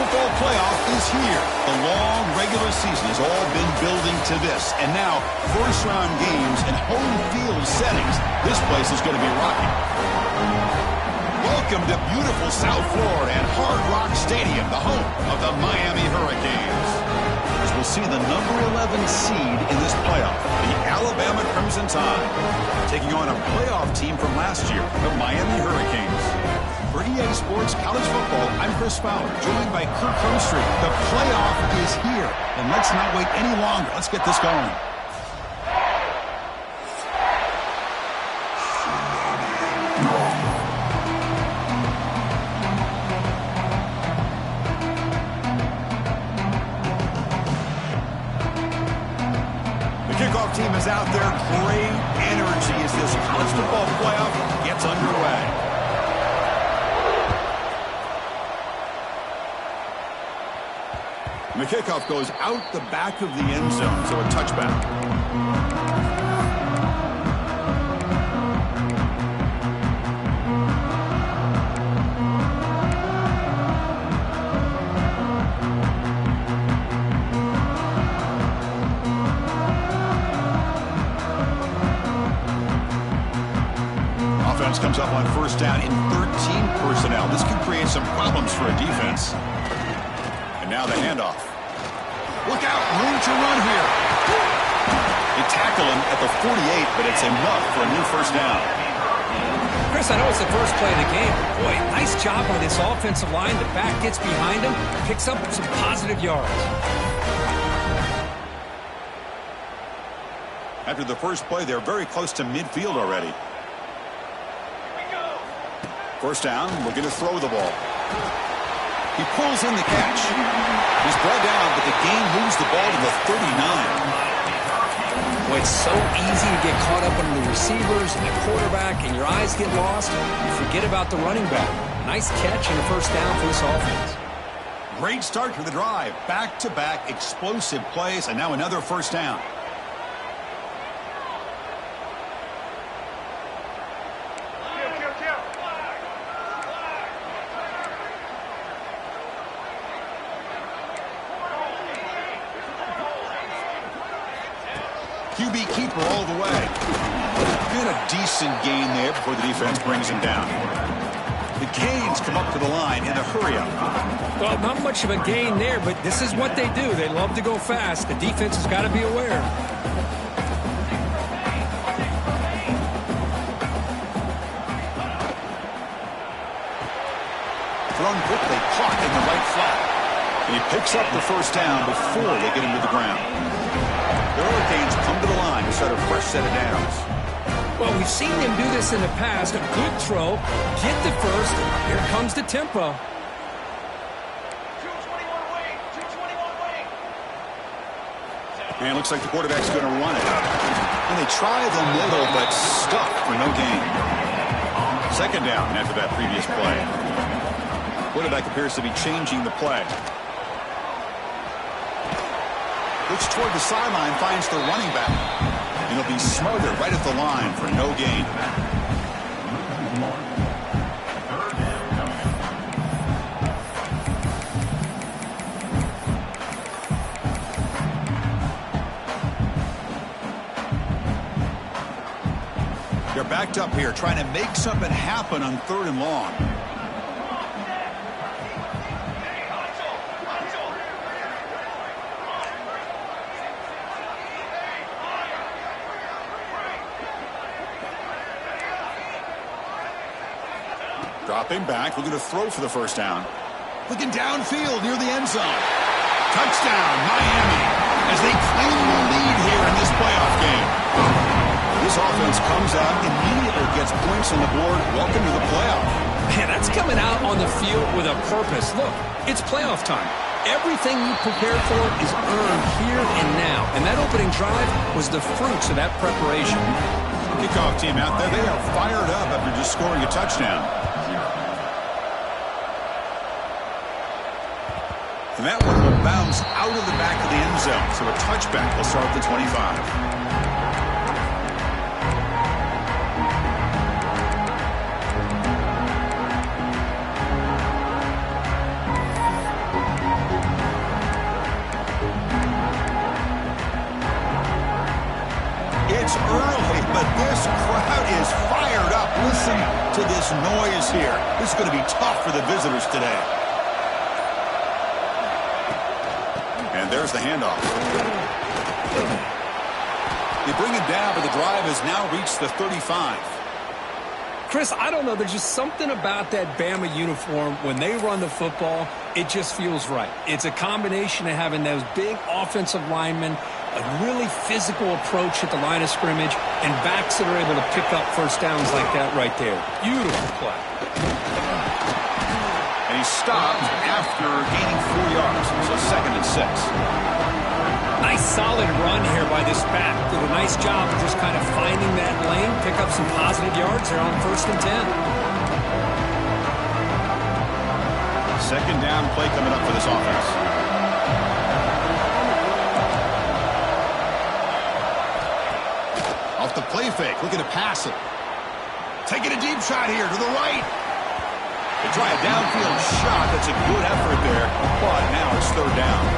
football playoff is here. The long regular season has all been building to this. And now, first-round games and home field settings. This place is going to be rocking. Welcome to beautiful South Florida and Hard Rock Stadium, the home of the Miami Hurricanes. As we'll see the number 11 seed in this playoff, the Alabama Crimson Tide, taking on a playoff team from last year, the Miami Hurricanes. For EA Sports College Football, I'm Chris Fowler, joined by Kirk Herbstreit. The playoff is here, and let's not wait any longer. Let's get this going. The kickoff team is out there. Great energy as this college football playoff gets underway. The kickoff goes out the back of the end zone, so a touchback. Offense comes up on first down in 13 personnel. This could create some problems for a defense. And now the handoff. Look out, room to run here. They tackle him at the 48, but it's enough for a new first down. Chris, I know it's the first play of the game, but boy, nice job on this offensive line. The back gets behind him, picks up some positive yards. After the first play, they're very close to midfield already. First down, looking to throw the ball. He pulls in the catch. He's brought down, but the gain moves the ball to the 39. Boy, it's so easy to get caught up on the receivers and the quarterback, and your eyes get lost. You forget about the running back. Nice catch and a first down for this offense. Great start to the drive. Back-to-back explosive plays, and now another first down. QB keeper all the way. And a decent gain there before the defense brings him down. The Canes come up to the line in a hurry-up. Well, not much of a gain there, but this is what they do. They love to go fast. The defense has got to be aware. Thrown quickly, caught in the right flat. And he picks up the first down before they get him to the ground. The Hurricanes come to the line to start a fresh set of downs. Well, we've seen them do this in the past. A good throw, get the first. Here comes the tempo. And it looks like the quarterback's going to run it. And they try the middle, but stuck for no gain. Second down after that previous play. Quarterback appears to be changing the play. Looks toward the sideline, finds the running back. And he'll be smothered right at the line for no gain. They're backed up here, trying to make something happen on 3rd and long. Dropping back, looking to throw for the first down. Looking downfield near the end zone. Touchdown, Miami, as they claim the lead here in this playoff game. This offense comes out, immediately gets points on the board. Welcome to the playoff. Man, that's coming out on the field with a purpose. Look, it's playoff time. Everything you prepared for is earned here and now. And that opening drive was the fruits of that preparation. Kickoff team out there, they are fired up after just scoring a touchdown. And that one will bounce out of the back of the end zone. So a touchback will start at the 25. defense early, but this crowd is fired up. Listen to this noise here. This is going to be tough for the visitors today. And there's the handoff. They bring it down, but the drive has now reached the 35. Chris, I don't know. There's just something about that Bama uniform. When they run the football, it just feels right. It's a combination of having those big offensive linemen, a really physical approach at the line of scrimmage, and backs that are able to pick up first downs like that right there. Beautiful play. And he stopped after gaining 4 yards, so 2nd and 6. Nice solid run here by this back. Did a nice job of just kind of finding that lane, pick up some positive yards there on 1st and 10. 2nd down play coming up for this offense. Off the play fake, looking to pass it. Taking a deep shot here to the right. They try a downfield shot. That's a good effort there, but now it's 3rd down.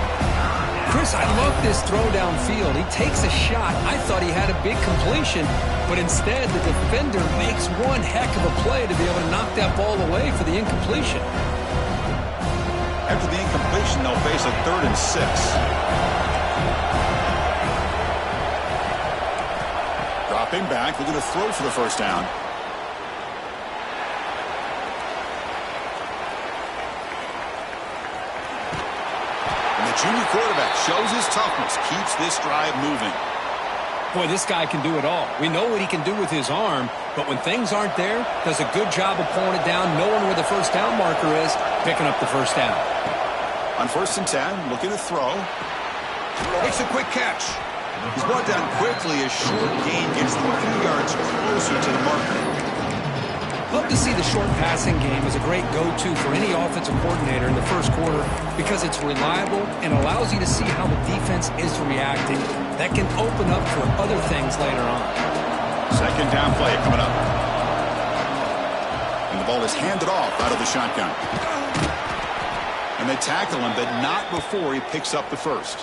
Chris, I love this throw downfield. He takes a shot. I thought he had a big completion, but instead the defender makes one heck of a play to be able to knock that ball away for the incompletion. After the incompletion, they'll face a 3rd and 6. Dropping back, looking to throw for the 1st down. Junior quarterback shows his toughness, keeps this drive moving. Boy, this guy can do it all. We know what he can do with his arm, but when things aren't there, does a good job of pulling it down, knowing where the 1st down marker is, picking up the 1st down. On 1st and 10, looking to throw. Makes a quick catch. He's brought down quickly as short gain gets them a few yards closer to the marker. Love to see the short passing game as a great go-to for any offensive coordinator in the 1st quarter because it's reliable and allows you to see how the defense is reacting. That can open up for other things later on. 2nd down play coming up. And the ball is handed off out of the shotgun. And they tackle him, but not before he picks up the 1st.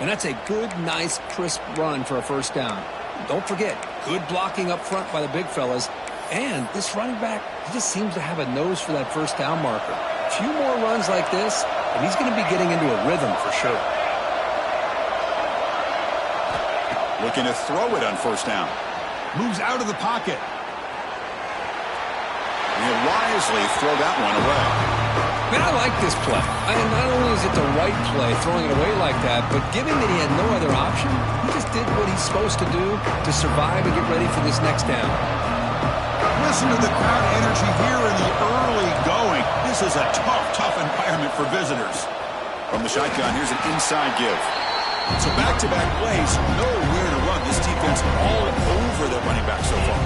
And that's a good, nice, crisp run for a 1st down. Don't forget, good blocking up front by the big fellas. And this running back, he just seems to have a nose for that 1st down marker. A few more runs like this, and he's going to be getting into a rhythm for sure. Looking to throw it on 1st down. Moves out of the pocket. And he'll wisely throw that one away. Man, I like this play. I mean, not only is it the right play, throwing it away like that, but given that he had no other option, he just did what he's supposed to do to survive and get ready for this next down. Listen to the crowd energy here in the early going. This is a tough environment for visitors. From the shotgun, here's an inside give. So back-to-back plays, nowhere to run. This defense all over the running back so far.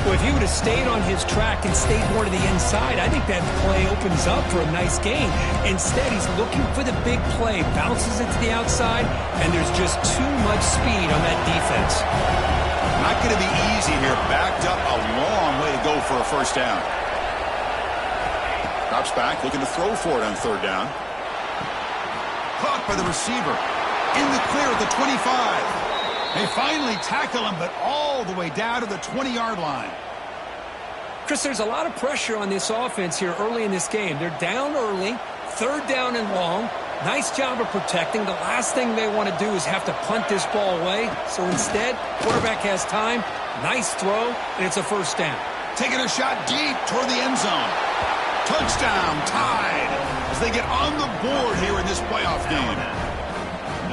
Well, if he would have stayed on his track and stayed more to the inside, I think that play opens up for a nice gain. Instead, he's looking for the big play, bounces it to the outside, and there's just too much speed on that defense. Not going to be easy here. Backed up a long way to go for a 1st down. Drops back, looking to throw for it on 3rd down. Caught by the receiver. In the clear at the 25. They finally tackle him, but all the way down to the 20-yard line. Chris, there's a lot of pressure on this offense here early in this game. They're down early, 3rd down and long. Nice job of protecting. The last thing they want to do is have to punt this ball away. So instead, quarterback has time. Nice throw, and it's a 1st down. Taking a shot deep toward the end zone. Touchdown, tied, as they get on the board here in this playoff game.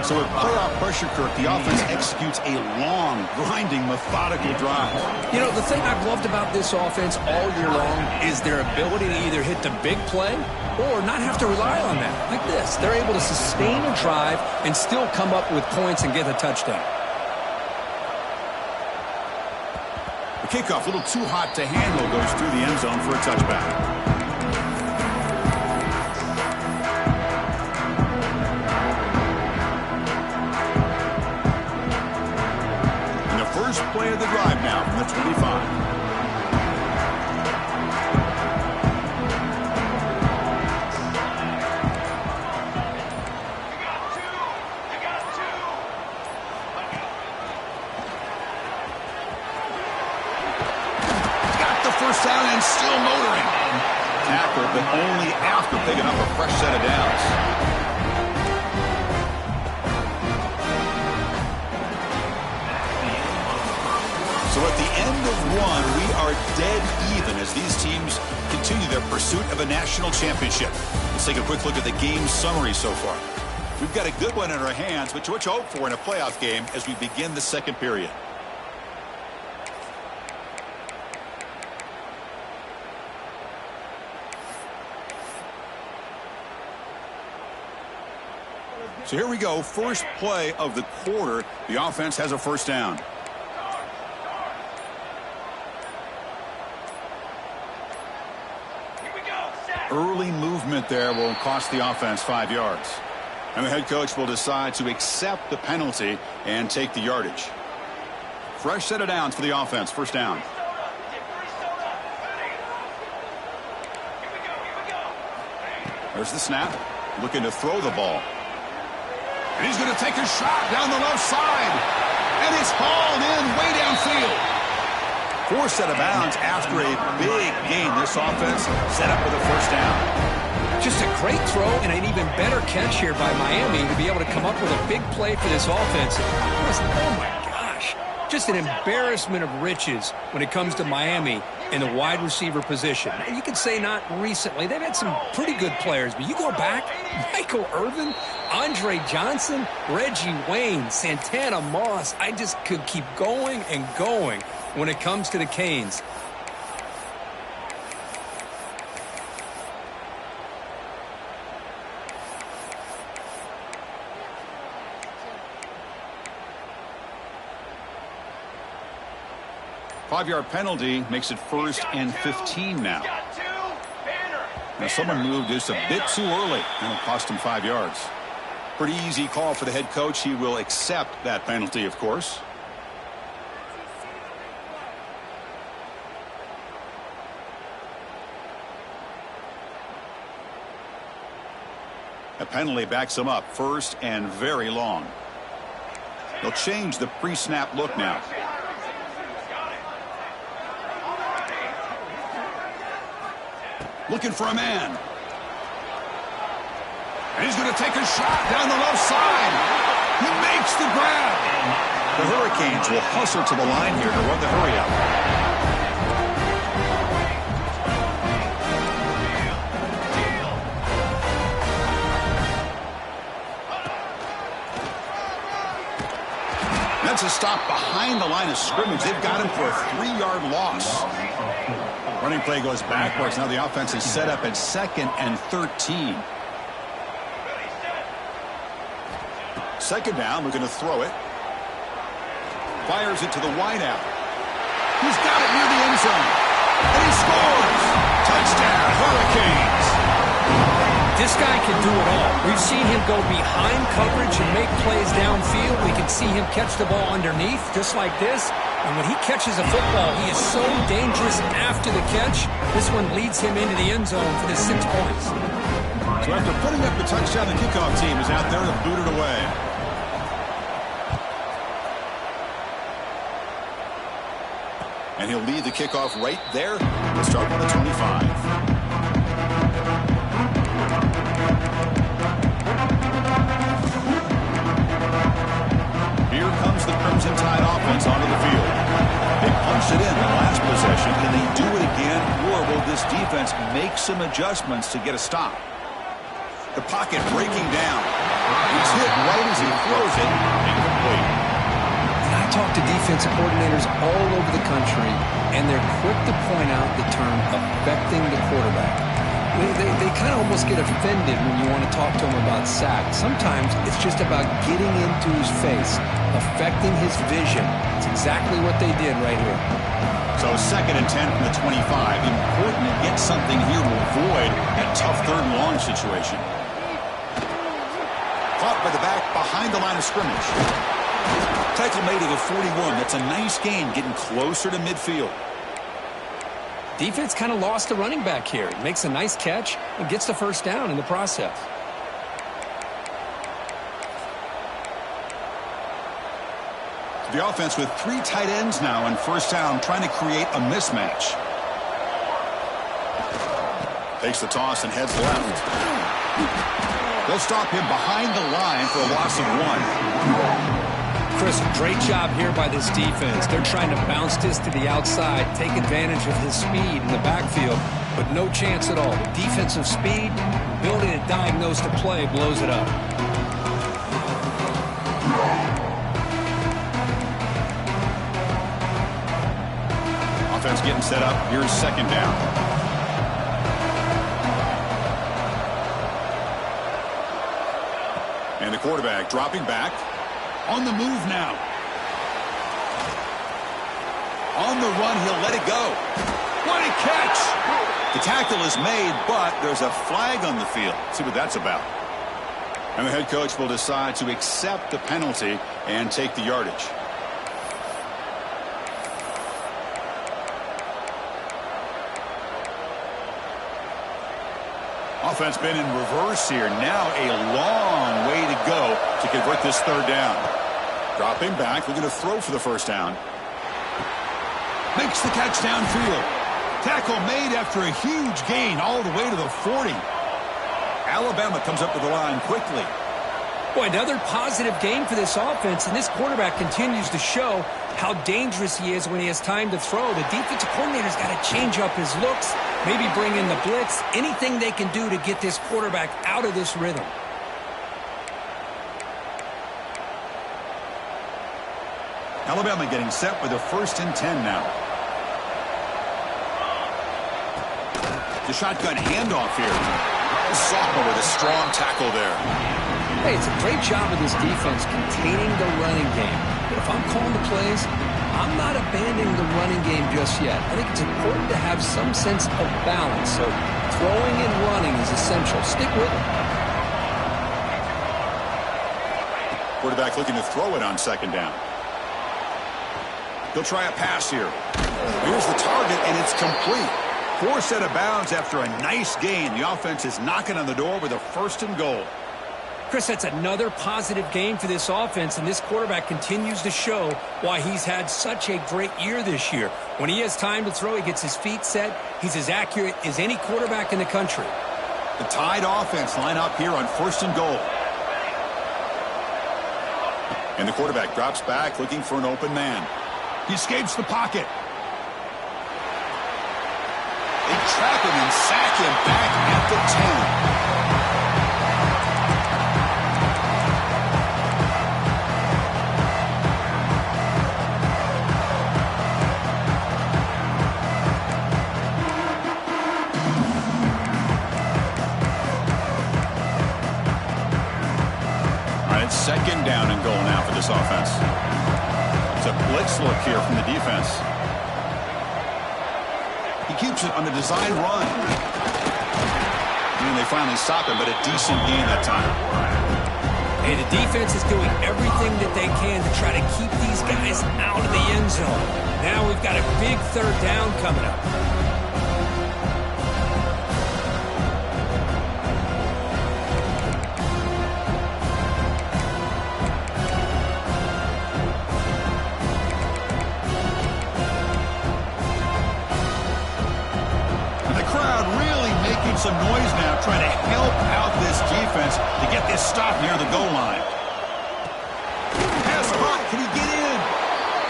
So with playoff pressure, Kirk, the offense executes a long, grinding, methodical drive. You know, the thing I've loved about this offense all year long is their ability to either hit the big play or not have to rely on that. Like this, they're able to sustain a drive and still come up with points and get a touchdown. The kickoff, a little too hot to handle, goes through the end zone for a touchback. First play of the drive now from the 25. down and still motoring. Tackle, but only after picking up a fresh set of downs. So at the end of one, we are dead even as these teams continue their pursuit of a national championship. Let's take a quick look at the game summary so far. We've got a good one in our hands, but what you hope for in a playoff game as we begin the second period. So here we go, first play of the quarter. The offense has a first down. Early movement there will cost the offense 5 yards. And the head coach will decide to accept the penalty and take the yardage. Fresh set of downs for the offense, first down. There's the snap, looking to throw the ball. And he's going to take a shot down the left side. And it's hauled in way downfield. 4 set of bounds after a big gain. This offense set up with a first down. Just a great throw and an even better catch here by Miami to be able to come up with a big play for this offense. Oh, my gosh. Just an embarrassment of riches when it comes to Miami in the wide receiver position. You could say not recently. They've had some pretty good players, but you go back, Michael Irvin, Andre Johnson, Reggie Wayne, Santana Moss. I just could keep going and going when it comes to the Canes. Five-yard penalty makes it 1st and 15 now. Now someone moved just a bit too early, and it'll cost him 5 yards. Pretty easy call for the head coach. He will accept that penalty, of course. A penalty backs him up, 1st and very long. They'll change the pre-snap look now. Looking for a man. And he's going to take a shot down the left side. He makes the grab. The Hurricanes will hustle to the line here to run the hurry up. That's a stop behind the line of scrimmage. They've got him for a 3-yard loss. Running play goes backwards. Now the offense is set up at 2nd and 13. Second down, we're going to throw it. Fires it to the wideout. He's got it near the end zone. And he scores! Touchdown, Hurricanes! This guy can do it all. We've seen him go behind coverage and make plays downfield. We can see him catch the ball underneath, just like this. And when he catches a football, he is so dangerous after the catch. This one leads him into the end zone for the 6 points. So after putting up the touchdown, the kickoff team is out there to boot it away. And he'll lead the kickoff right there. We'll start on the 25. Here comes the Crimson Tide offense onto the field. They punched it in the last possession. Can they do it again, or will this defense make some adjustments to get a stop? The pocket breaking down. He's hit right as he throws it. Incomplete. I talk to defensive coordinators all over the country, and they're quick to point out the term affecting the quarterback. They kind of almost get offended when you want to talk to them about sacks. Sometimes it's just about getting into his face, affecting his vision. It's exactly what they did right here. So 2nd and 10 from the 25. Important to get something here to avoid that tough 3rd and long situation. Caught by the back behind the line of scrimmage. Tackle made at the 41. That's a nice gain, getting closer to midfield. Defense kind of lost the running back here. Makes a nice catch and gets the first down in the process. The offense with 3 tight ends now in first down, trying to create a mismatch. Takes the toss and heads left. They'll stop him behind the line for a loss of 1. Chris, great job here by this defense. They're trying to bounce this to the outside, take advantage of his speed in the backfield, but no chance at all. The defensive speed, ability to diagnose the play, blows it up. Offense getting set up. Here's second down. And the quarterback dropping back. On the move now. On the run, he'll let it go. What a catch! The tackle is made, but there's a flag on the field. See what that's about. And the head coach will decide to accept the penalty and take the yardage. Offense been in reverse here. Now a long way to go to convert this third down. Dropping back, looking to throw for the first down. Makes the catch downfield. Tackle made after a huge gain all the way to the 40. Alabama comes up with the line quickly. Boy, another positive game for this offense, and this quarterback continues to show how dangerous he is when he has time to throw. The defensive coordinator's got to change up his looks, maybe bring in the blitz, anything they can do to get this quarterback out of this rhythm. Alabama getting set with a 1st and 10 now. The shotgun handoff here. Sophomore with a strong tackle there. Hey, it's a great job of this defense containing the running game. But if I'm calling the plays, I'm not abandoning the running game just yet. I think it's important to have some sense of balance. So throwing and running is essential. Stick with it. Quarterback looking to throw it on second down. He'll try a pass here. Here's the target, and it's complete. 4 set of bounds after a nice gain. The offense is knocking on the door with a 1st and goal. Chris, that's another positive game for this offense, and this quarterback continues to show why he's had such a great year this year. When he has time to throw, he gets his feet set. He's as accurate as any quarterback in the country. The Tide offense line up here on 1st and goal. And the quarterback drops back looking for an open man. He escapes the pocket. They trap him and sack him back at the 10. Second down and goal now for this offense. It's a blitz look here from the defense. He keeps it on a design run. And they finally stop him, but a decent gain that time. Hey, the defense is doing everything that they can to try to keep these guys out of the end zone. Now we've got a big third down coming up. Some noise now trying to help out this defense to get this stop near the goal line. Pass caught. Can he get in?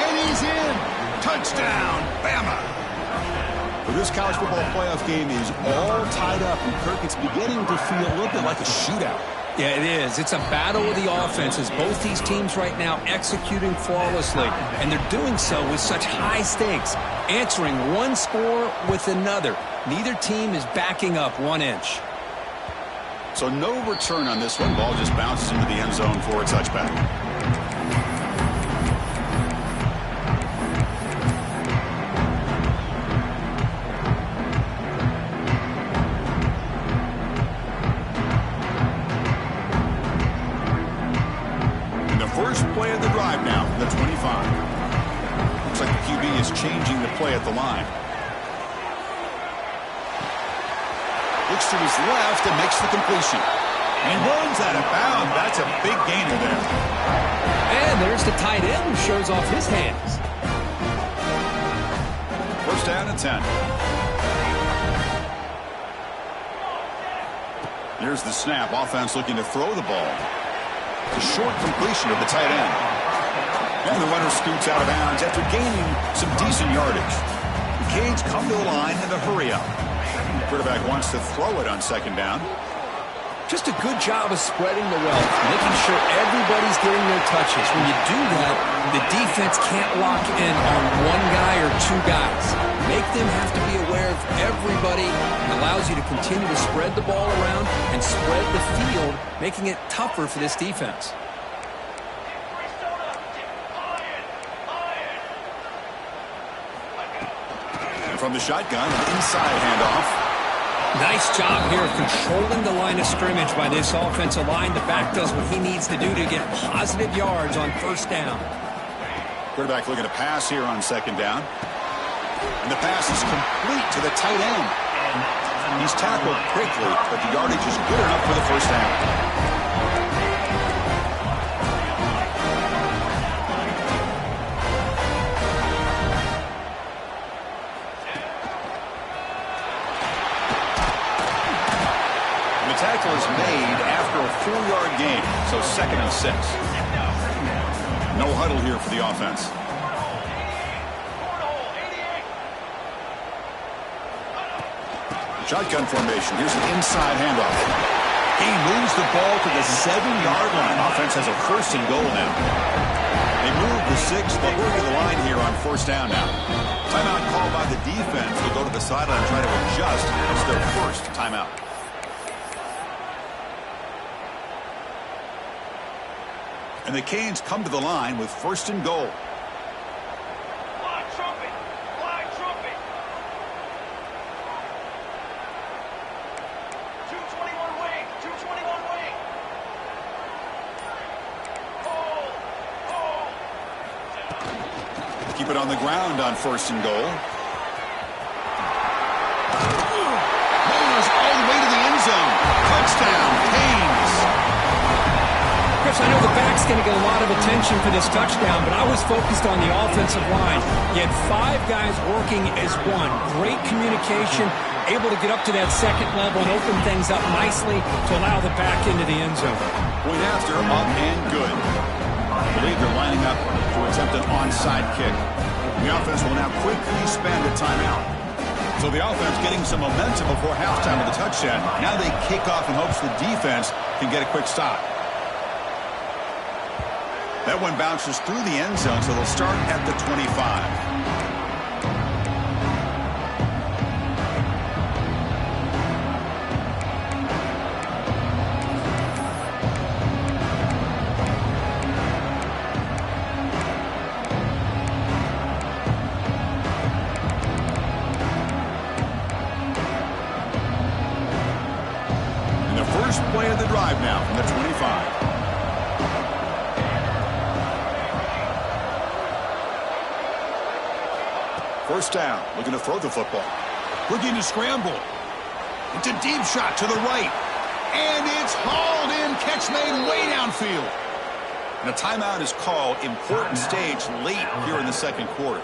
And he's in. Touchdown, Bama. Well, this college football playoff game is all tied up, and Kirk, it's beginning to feel a little bit like a shootout. Yeah, it is. It's a battle of the offenses. Both these teams right now executing flawlessly, and they're doing so with such high stakes, answering one score with another. Neither team is backing up 1 inch. So no return on this one. Ball just bounces into the end zone for a touchback. And the first play of the drive now from the 25. Looks like the QB is changing the play at the line. Looks to his left and makes the completion. And runs out of bounds. That's a big gainer there. And there's the tight end who shows off his hands. First down and 10. Here's the snap. Offense looking to throw the ball. A short completion of the tight end. And the runner scoots out of bounds after gaining some decent yardage. The Canes come to the line in a hurry up. The quarterback wants to throw it on second down. Just a good job of spreading the wealth, making sure everybody's getting their touches. When you do that, the defense can't lock in on one guy or two guys. Make them have to be aware of everybody. It allows you to continue to spread the ball around and spread the field, making it tougher for this defense. And from the shotgun, an inside handoff. Nice job here of controlling the line of scrimmage by this offensive line. The back does what he needs to do to get positive yards on first down. Quarterback looking to pass here on second down. And the pass is complete to the tight end. He's tackled quickly, but the yardage is good enough for the first down. Tackle is made after a 4-yard gain, so 2nd and 6. No huddle here for the offense. Shotgun formation. Here's an inside handoff. He moves the ball to the 7-yard line. Offense has a 1st and goal now. They move the 6th, but we're to the line here on first down now. Timeout called by the defense. They'll go to the sideline and try to adjust. It's their first timeout. And the Canes come to the line with 1st and goal. Fly trumpet! Fly trumpet! 221 wing! 221 wing! Hold! Hold! Keep it on the ground on 1st and goal. Goes all the way to the end zone. Touchdown, Canes. Chris, I know the back's going to get a lot of attention for this touchdown, but I was focused on the offensive line. You had 5 guys working as one. Great communication, able to get up to that 2nd level and open things up nicely to allow the back into the end zone. Point after, up and good. I believe they're lining up to attempt an onside kick. The offense will now quickly spend a timeout. So the offense getting some momentum before halftime of the touchdown. Now they kick off in hopes the defense can get a quick stop. That one bounces through the end zone, so they'll start at the 25. And the first play of the drive now from the 25. First down, looking to throw the football. Looking to scramble. It's a deep shot to the right. And it's hauled in. Catch made way downfield. And a timeout is called. Important stage late here in the 2nd quarter.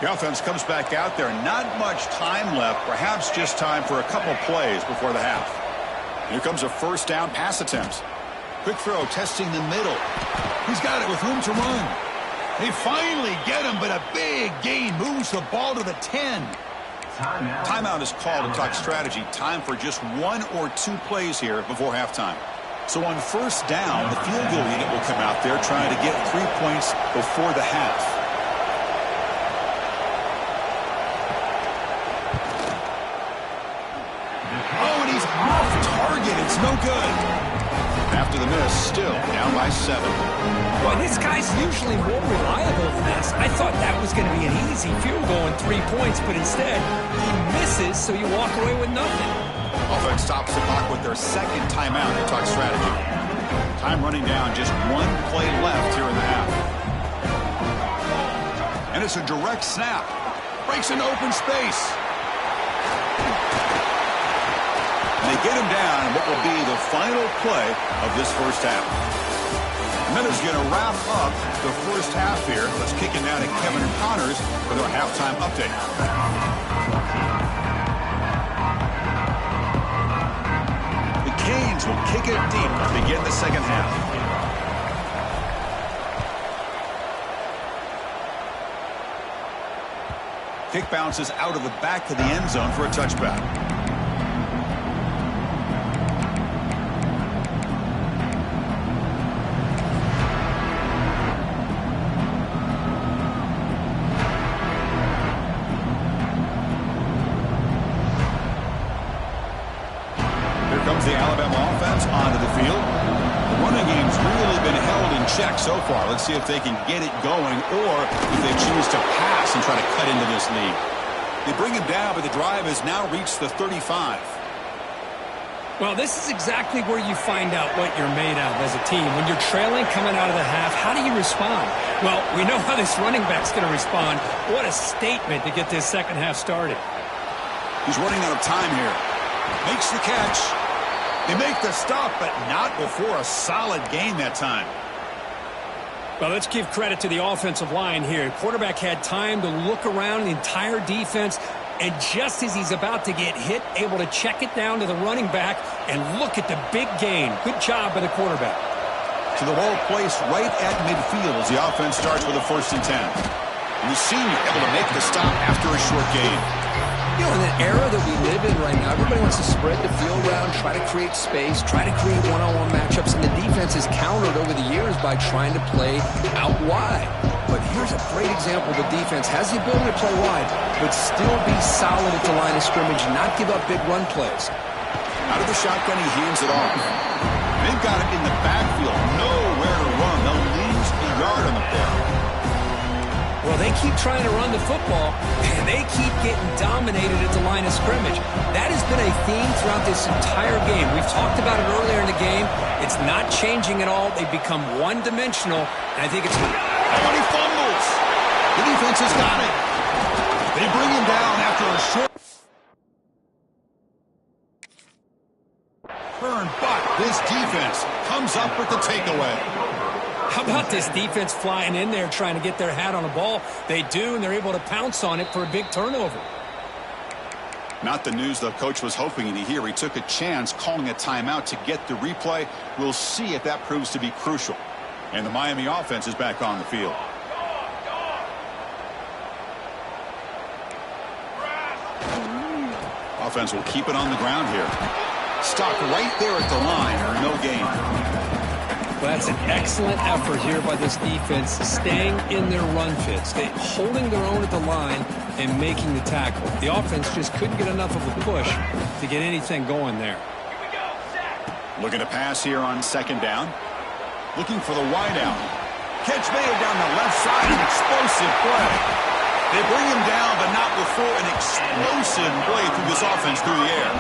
The offense comes back out there. Not much time left. Perhaps just time for a couple plays before the half. Here comes a first down pass attempt. Quick throw, testing the middle. He's got it with room to run. They finally get him, but a big gain moves the ball to the 10. Timeout is called to talk strategy. Time for just 1 or 2 plays here before halftime. So on first down, the field goal unit will come out there trying to get 3 points before the half. Oh, and he's off target. It's no good. After the miss, still down by 7. Boy, this guy's usually more reliable than this. I thought that was going to be an easy field goal and 3 points, but instead, he misses, so you walk away with nothing. Offense stops the clock with their 2nd timeout to talk strategy. Time running down, just 1 play left here in the half. And it's a direct snap. Breaks an open space. They get him down in what will be the final play of this first half. And that is going to wrap up the first half here. Let's kick it now to Kevin Connors for their halftime update. The Canes will kick it deep to begin the second half. Kick bounces out of the back of the end zone for a touchback. Comes the Alabama offense onto the field. The running game's really been held in check so far. Let's see if they can get it going or if they choose to pass and try to cut into this lead. They bring him down, but the drive has now reached the 35. Well, this is exactly where you find out what you're made of as a team. When you're trailing coming out of the half, how do you respond? Well, we know how this running back's going to respond. What a statement to get this second half started. He's running out of time here. Makes the catch. They make the stop, but not before a solid gain that time. Well, let's give credit to the offensive line here. Quarterback had time to look around the entire defense, and just as he's about to get hit, able to check it down to the running back, and look at the big gain. Good job by the quarterback. To the ball placed right at midfield as the offense starts with a 1st and 10. And the senior able to make the stop after a short gain. You know, in the era that we live in right now, everybody wants to spread the field around, try to create space, try to create one-on-one matchups, and the defense is countered over the years by trying to play out wide. But here's a great example. The defense has the ability to play wide, but still be solid at the line of scrimmage, not give up big run plays. Out of the shotgun, he hands it off. They've got it in the backfield, nowhere to run. They'll lose a yard on the play. Well, they keep trying to run the football, and they keep getting dominated at the line of scrimmage. That has been a theme throughout this entire game. We've talked about it earlier in the game. It's not changing at all. They've become one-dimensional, and I think it's... Oh, and he fumbles. The defense has got it. They bring him down after a short... turn, but this defense comes up with the takeaway. How about this defense flying in there trying to get their hat on the ball? They do, and they're able to pounce on it for a big turnover. Not the news the coach was hoping to hear. He took a chance calling a timeout to get the replay. We'll see if that proves to be crucial. And the Miami offense is back on the field. Offense will keep it on the ground here. Stopped right there at the line, or no gain. Well, that's an excellent effort here by this defense, staying in their run fits, holding their own at the line and making the tackle. The offense just couldn't get enough of a push to get anything going there. Looking to pass here on 2nd down. Looking for the wideout. Catch made down the left side, an explosive play. They bring him down, but not before an explosive play through this offense through the air.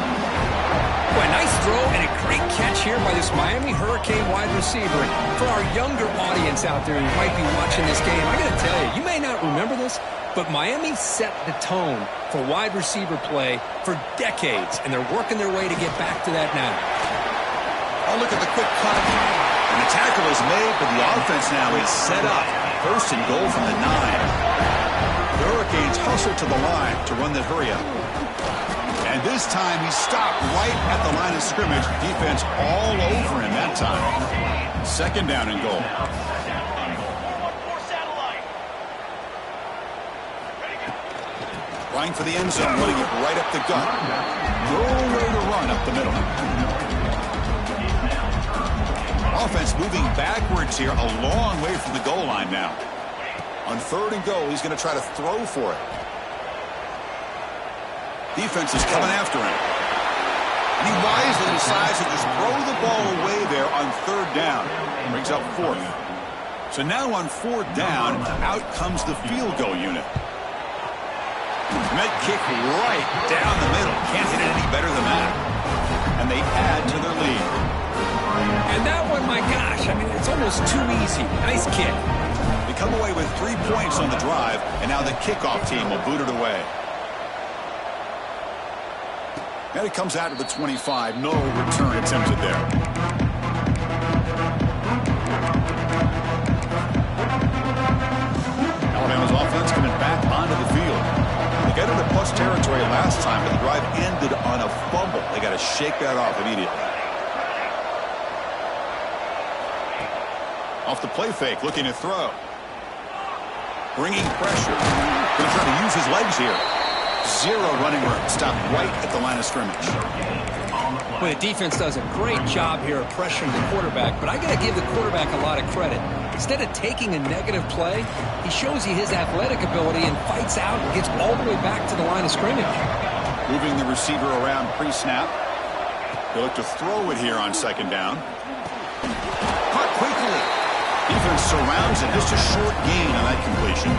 Boy, nice throw and a great catch here by this Miami Hurricane wide receiver. For our younger audience out there who might be watching this game, I got to tell you, you may not remember this, but Miami set the tone for wide receiver play for decades, and they're working their way to get back to that now. Oh, look at the quick cut. And the tackle is made, but the offense now is set up. 1st and goal from the 9. The Hurricanes hustle to the line to run the hurry-up. And this time he stopped right at the line of scrimmage. Defense all over him that time. 2nd down and goal. Flying for the end zone, running it right up the gut. No way to run up the middle. Offense moving backwards here, a long way from the goal line now. On 3rd and goal, he's going to try to throw for it. Defense is coming after him. And he wisely decides to just throw the ball away there on 3rd down. Brings up 4th. So now on 4th down, out comes the field goal unit. Met kick right down the middle. Can't hit it any better than that. And they add to their lead. And that one, my gosh, I mean, it's almost too easy. Nice kick. They come away with 3 points on the drive, and now the kickoff team will boot it away. And it comes out to the 25. No return attempted there. Off the play fake, looking to throw. Bringing pressure. Going to try to use his legs here. Zero running room. Stopped right at the line of scrimmage. Well, the defense does a great job here of pressuring the quarterback, but I got to give the quarterback a lot of credit. Instead of taking a negative play, he shows you his athletic ability and fights out and gets all the way back to the line of scrimmage. Moving the receiver around pre-snap. They look to throw it here on second down. Caught quickly. Defense surrounds it. Just a short gain on that completion.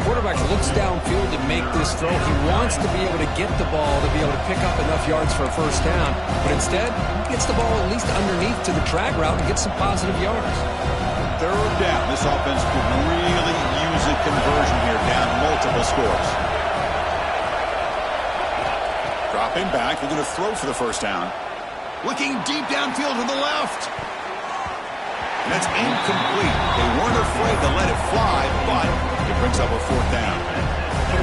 Quarterback looks downfield to make this throw. He wants to be able to get the ball to be able to pick up enough yards for a first down. But instead, he gets the ball at least underneath to the drag route and gets some positive yards. Third down. This offense could really use a conversion here, down multiple scores. Dropping back. They're going to throw for the first down. Looking deep downfield to the left. And that's incomplete. They weren't afraid to let it fly, but it brings up a fourth down.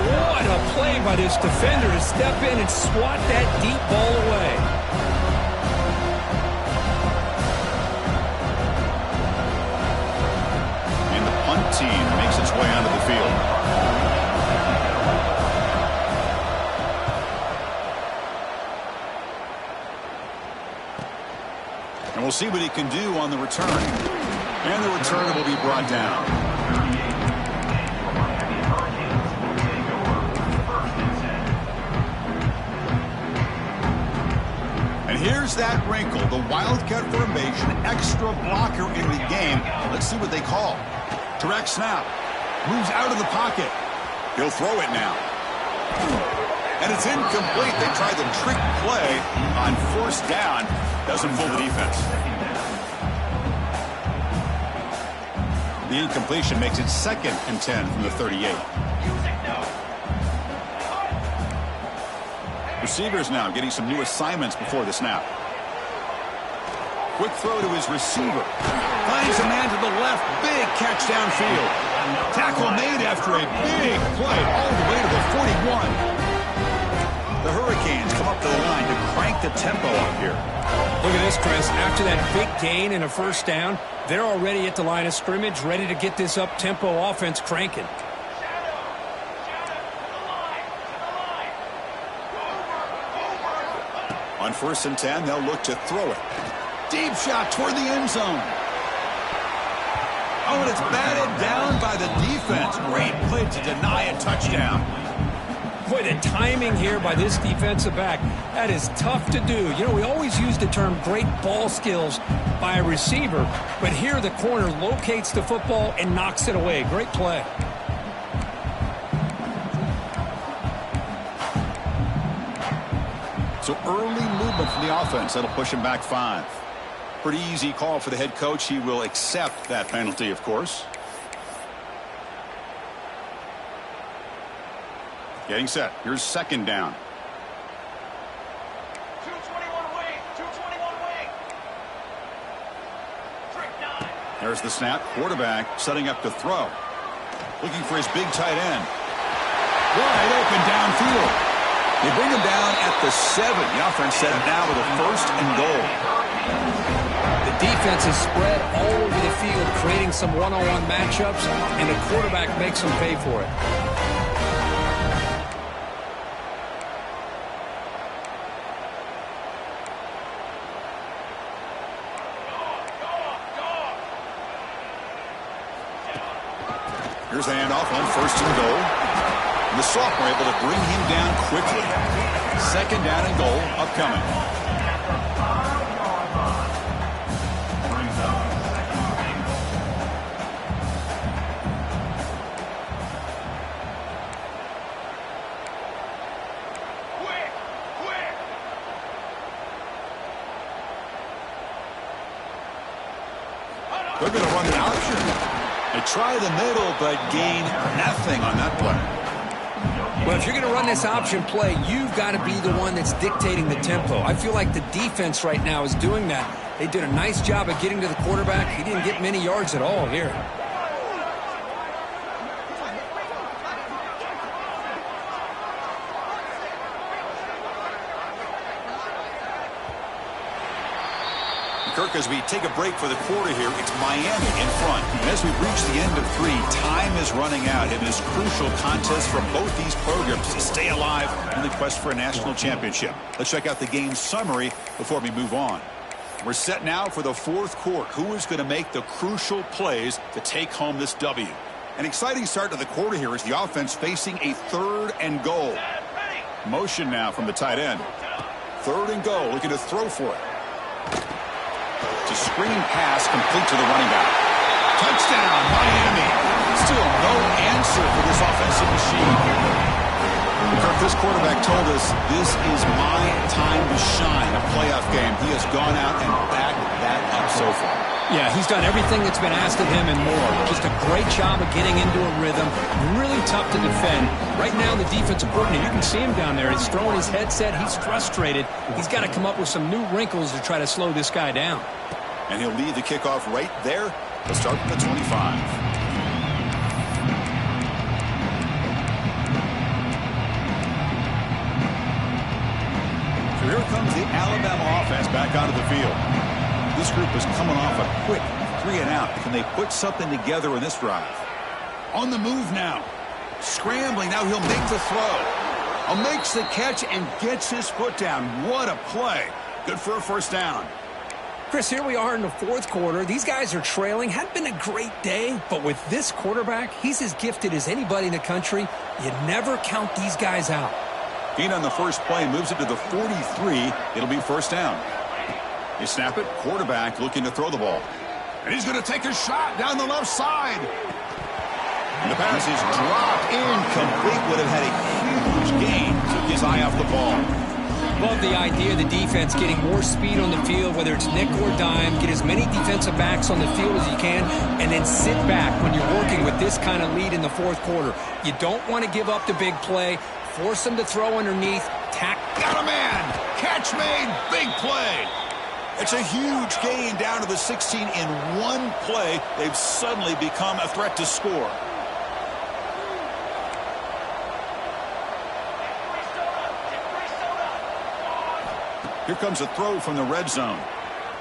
What a play by this defender to step in and swat that deep ball away. And the punt team makes its way onto the field. And we'll see what he can do on the return. And the return will be brought down. And here's that wrinkle. The Wildcat formation, extra blocker in the game. Let's see what they call. Direct snap. Moves out of the pocket. He'll throw it now. And it's incomplete. They tried the trick play on first down. Doesn't fool the defense. The incompletion makes it 2nd and 10 from the 38. Receivers now getting some new assignments before the snap. Quick throw to his receiver. Finds a man to the left. Big catch downfield. Tackle made after a big play all the way to the 41. The Hurricanes come up to the line to crank the tempo up here. Look at this, Chris. After that big gain and a first down, they're already at the line of scrimmage, ready to get this up-tempo offense cranking. On 1st and 10, they'll look to throw it. Deep shot toward the end zone. Oh, and it's batted down by the defense. Great play to deny a touchdown. Boy, the timing here by this defensive back, that is tough to do. You know, we always use the term great ball skills by a receiver, but here the corner locates the football and knocks it away. Great play. So early movement from the offense. That'll push him back 5. Pretty easy call for the head coach. He will accept that penalty, of course. Getting set. Here's 2nd down. 221 wing. 221 wing. Trick 9. There's the snap. Quarterback setting up to throw. Looking for his big tight end. Wide open downfield. They bring him down at the 7. The offense set up now with a 1st and goal. The defense is spread all over the field, creating some one-on-one matchups, and the quarterback makes them pay for it. Here's the handoff on 1st and goal. And the sophomore able to bring him down quickly. 2nd down and goal upcoming. They're going to run the option. They try the middle, but gain nothing on that play. Well, if you're going to run this option play, you've got to be the one that's dictating the tempo. I feel like the defense right now is doing that. They did a nice job of getting to the quarterback. He didn't get many yards at all here. Kirk, as we take a break for the quarter here, it's Miami in front. And as we've reached the end of 3, time is running out in this crucial contest for both these programs to stay alive in the quest for a national championship. Let's check out the game summary before we move on. We're set now for the 4th quarter. Who is going to make the crucial plays to take home this W? An exciting start to the quarter here as the offense facing a 3rd and goal. Motion now from the tight end. 3rd and goal, looking to throw for it. To screen pass complete to the running back. Touchdown, Miami. Still no answer for this offensive machine. Kirk, this quarterback told us this is my time to shine, a playoff game. He has gone out and backed that up so far. Yeah, he's done everything that's been asked of him and more. Just a great job of getting into a rhythm. Really tough to defend. Right now, the defensive coordinator, you can see him down there. He's throwing his headset. He's frustrated. He's got to come up with some new wrinkles to try to slow this guy down. And he'll lead the kickoff right there to start from the 25. So here comes the Alabama offense back onto the field. This group is coming off a quick 3 and out. Can they put something together in this drive? On the move now. Scrambling. Now he'll make the throw. Makes the catch and gets his foot down. What a play. Good for a first down. Chris, here we are in the 4th quarter. These guys are trailing. Hadn't been a great day, but with this quarterback, he's as gifted as anybody in the country. You never count these guys out. Gain on the first play, moves it to the 43. It'll be first down. You snap it, quarterback looking to throw the ball. And he's going to take a shot down the left side. And the pass is dropped incomplete. Would have had a huge gain. Took his eye off the ball. Love the idea of the defense getting more speed on the field, whether it's nickel or dime. Get as many defensive backs on the field as you can, and then sit back when you're working with this kind of lead in the 4th quarter. You don't want to give up the big play. Force them to throw underneath. Got a man. Catch made. Big play. It's a huge gain down to the 16 in one play. They've suddenly become a threat to score. Here comes a throw from the red zone.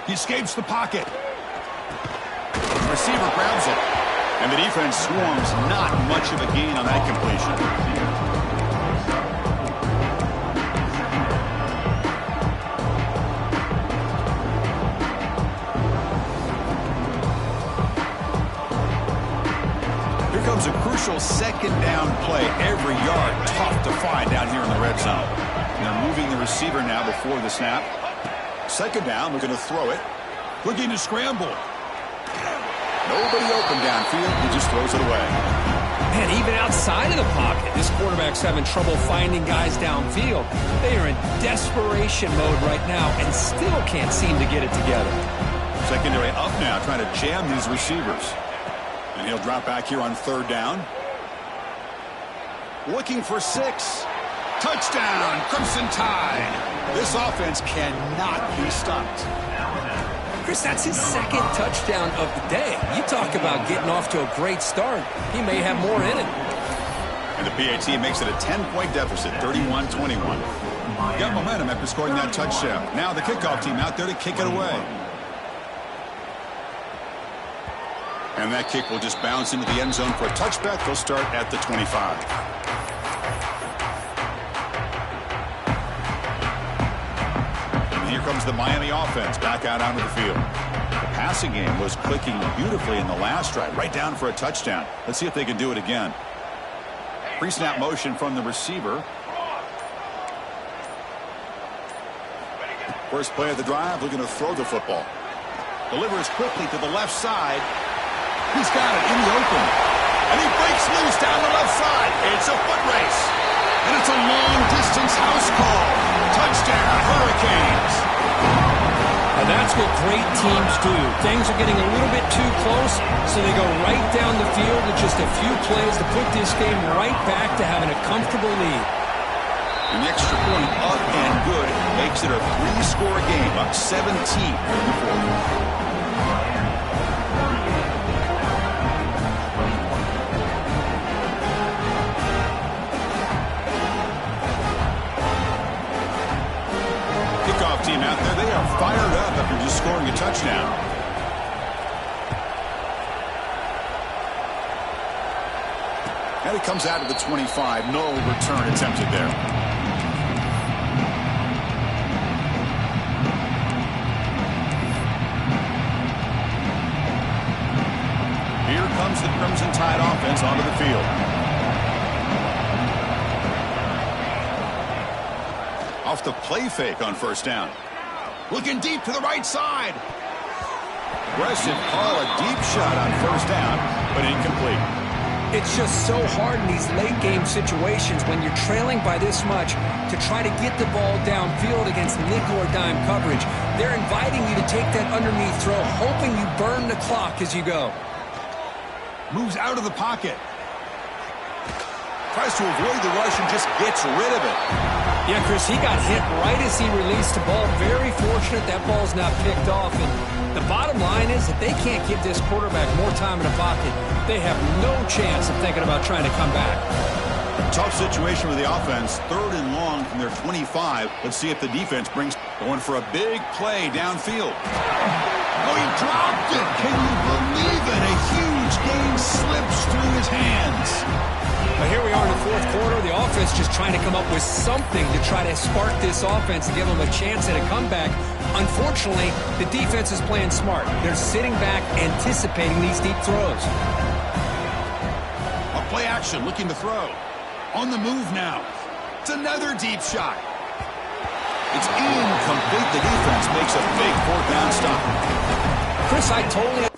He escapes the pocket. The receiver grabs it. And the defense swarms. Not much of a gain on that completion. Comes a crucial 2nd down play. Every yard tough to find down here in the red zone. And they're moving the receiver now before the snap. 2nd down, we're going to throw it. Looking to scramble. Nobody open downfield. He just throws it away. Man, even outside of the pocket, this quarterback's having trouble finding guys downfield. They are in desperation mode right now and still can't seem to get it together. Secondary up now, trying to jam these receivers. And he'll drop back here on 3rd down. Looking for 6. Touchdown, Crimson Tide. This offense cannot be stopped. Chris, that's his 2nd touchdown of the day. You talk about getting off to a great start. He may have more in it. And the PAT makes it a 10-point deficit, 31-21. Got momentum after scoring that touchdown. Now the kickoff team out there to kick it away. And that kick will just bounce into the end zone for a touchback. They'll start at the 25. And here comes the Miami offense back out onto the field. The passing game was clicking beautifully in the last drive, right down for a touchdown. Let's see if they can do it again. Pre-snap motion from the receiver. First play of the drive, looking to throw the football. Delivers quickly to the left side. He's got it in the open. And he breaks loose down the left side. It's a foot race. And it's a long-distance house call. Touchdown, Hurricanes. And that's what great teams do. Things are getting a little bit too close, so they go right down the field with just a few plays to put this game right back to having a comfortable lead. An extra point up and good makes it a 3-score game, up 17 in the 4th. Team out there, they are fired up after just scoring a touchdown. down. And it comes out to the 25. No return attempted there. Here comes the Crimson Tide offense onto the field. Off the play fake on first down. Looking deep to the right side. Aggressive call, a deep shot on first down, but incomplete. It's just so hard in these late-game situations when you're trailing by this much to try to get the ball downfield against nickel or dime coverage. They're inviting you to take that underneath throw, hoping you burn the clock as you go. Moves out of the pocket. Tries to avoid the rush and just gets rid of it. Yeah, Chris, he got hit right as he released the ball. Very fortunate that ball's not picked off. And the bottom line is that they can't give this quarterback more time in the pocket. They have no chance of thinking about trying to come back. Tough situation with the offense. 3rd and long from their 25. Let's see if the defense brings going for a big play downfield. Oh, he dropped it. Can you believe it? A huge gain slips through his hands. But here we are in the 4th quarter. The offense just trying to come up with something to try to spark this offense and give them a chance at a comeback. Unfortunately, the defense is playing smart. They're sitting back, anticipating these deep throws. A play action, looking to throw. On the move now. It's another deep shot. It's incomplete. The defense makes a big 4th down stop. Chris, I totally